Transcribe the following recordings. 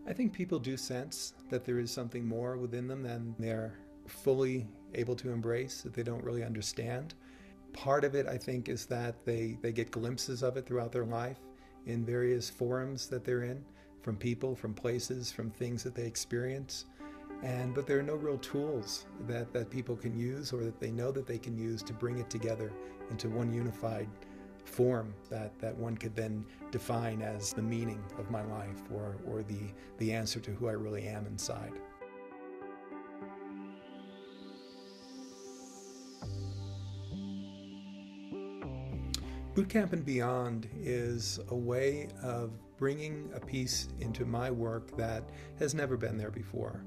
I think people do sense that there is something more within them than they're fully able to embrace, that they don't really understand. Part of it, I think, is that they get glimpses of it throughout their life in various forums that they're in, from people, from places, from things that they experience. But there are no real tools that people can use or that they know that they can use to bring it together into one unified form that one could then define as the meaning of my life or the answer to who I really am inside. Bootcamp and Beyond is a way of bringing a piece into my work that has never been there before.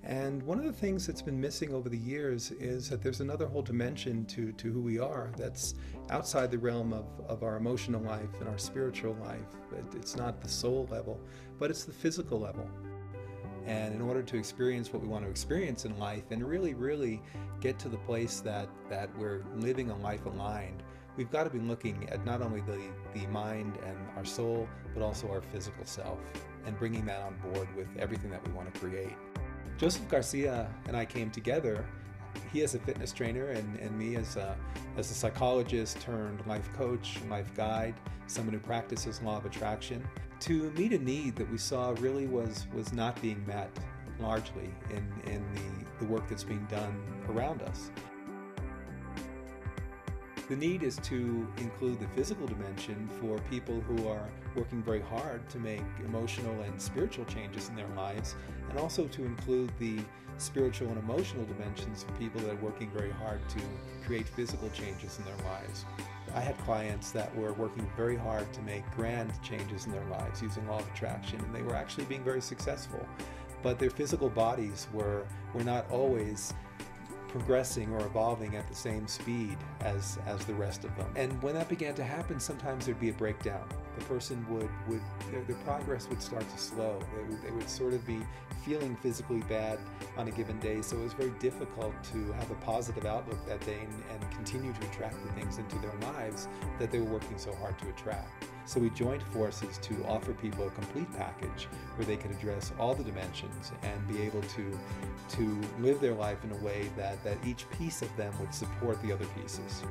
And one of the things that's been missing over the years is that there's another whole dimension to who we are that's outside the realm of our emotional life and our spiritual life. It's not the soul level, but it's the physical level. And in order to experience what we want to experience in life and really get to the place that we're living a life aligned, we've got to be looking at not only the mind and our soul, but also our physical self and bringing that on board with everything that we want to create. Joseph Garcia and I came together. He as a fitness trainer and me as a psychologist turned life coach, life guide, someone who practices law of attraction, to meet a need that we saw really was not being met largely in the work that's being done around us. The need is to include the physical dimension for people who are working very hard to make emotional and spiritual changes in their lives, and also to include the spiritual and emotional dimensions for people that are working very hard to create physical changes in their lives. I had clients that were working very hard to make grand changes in their lives using law of attraction, and they were actually being very successful, but their physical bodies were not always progressing or evolving at the same speed as the rest of them. And when that began to happen, sometimes there'd be a breakdown. The person their progress would start to slow. They would sort of be feeling physically bad on a given day, so it was very difficult to have a positive outlook that day and continue to attract the things into their lives that they were working so hard to attract. So we joined forces to offer people a complete package where they could address all the dimensions and be able to live their life in a way that each piece of them would support the other pieces.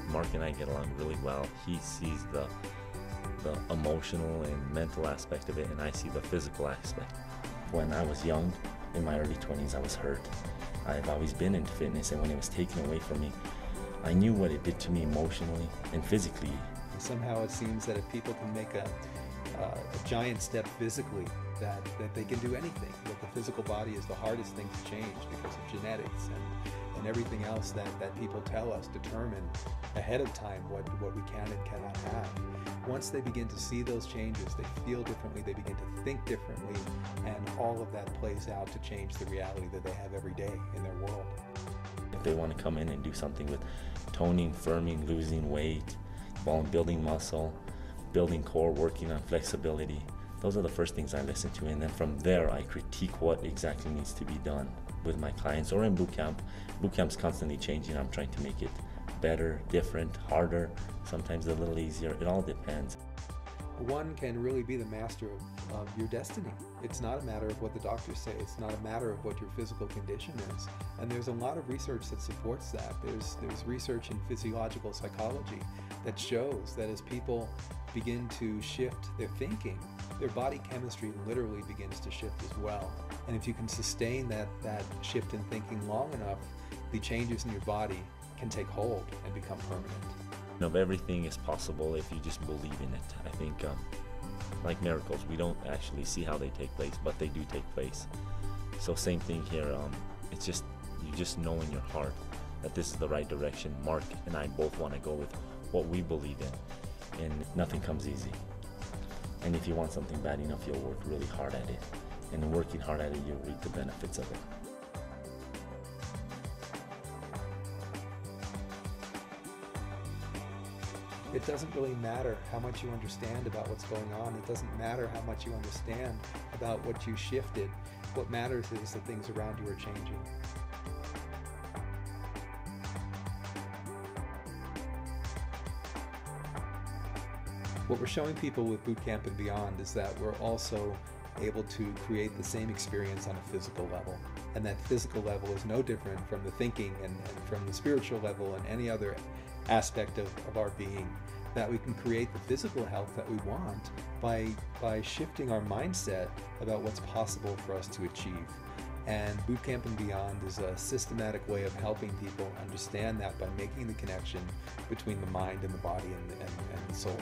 Mark and I get along really well. He sees the emotional and mental aspect of it, and I see the physical aspect. When I was young, in my early 20s, I was hurt. I've always been into fitness, and when it was taken away from me, I knew what it did to me emotionally and physically. Somehow it seems that if people can make a giant step physically, that they can do anything. That the physical body is the hardest thing to change because of genetics and everything else that people tell us determine ahead of time what we can and cannot have. Once they begin to see those changes, they feel differently, they begin to think differently, and all of that plays out to change the reality that they have every day in their world. If they want to come in and do something with toning, firming, losing weight, building muscle, building core, working on flexibility, those are the first things I listen to, and then from there I critique what exactly needs to be done with my clients or in boot camp. Boot camp's constantly changing. I'm trying to make it better, different, harder, sometimes a little easier. It all depends. One can really be the master of your destiny. It's not a matter of what the doctors say. It's not a matter of what your physical condition is. And there's a lot of research that supports that. There's research in physiological psychology that shows that as people begin to shift their thinking, their body chemistry literally begins to shift as well. And if you can sustain that shift in thinking long enough, the changes in your body can take hold and become permanent. Of everything is possible if you just believe in it. I think like miracles, we don't actually see how they take place, but they do take place. So same thing here. It's just you just know in your heart that this is the right direction. Mark and I both want to go with what we believe in, and nothing comes easy. And if you want something bad enough, you'll work really hard at it, and in working hard at it, you'll reap the benefits of it. It doesn't really matter how much you understand about what's going on. It doesn't matter how much you understand about what you shifted. What matters is that things around you are changing. What we're showing people with Boot Camp and Beyond is that we're also able to create the same experience on a physical level. And that physical level is no different from the thinking and from the spiritual level and any other aspect of our being. That we can create the physical health that we want by shifting our mindset about what's possible for us to achieve. And Boot Camp and Beyond is a systematic way of helping people understand that by making the connection between the mind and the body and the soul.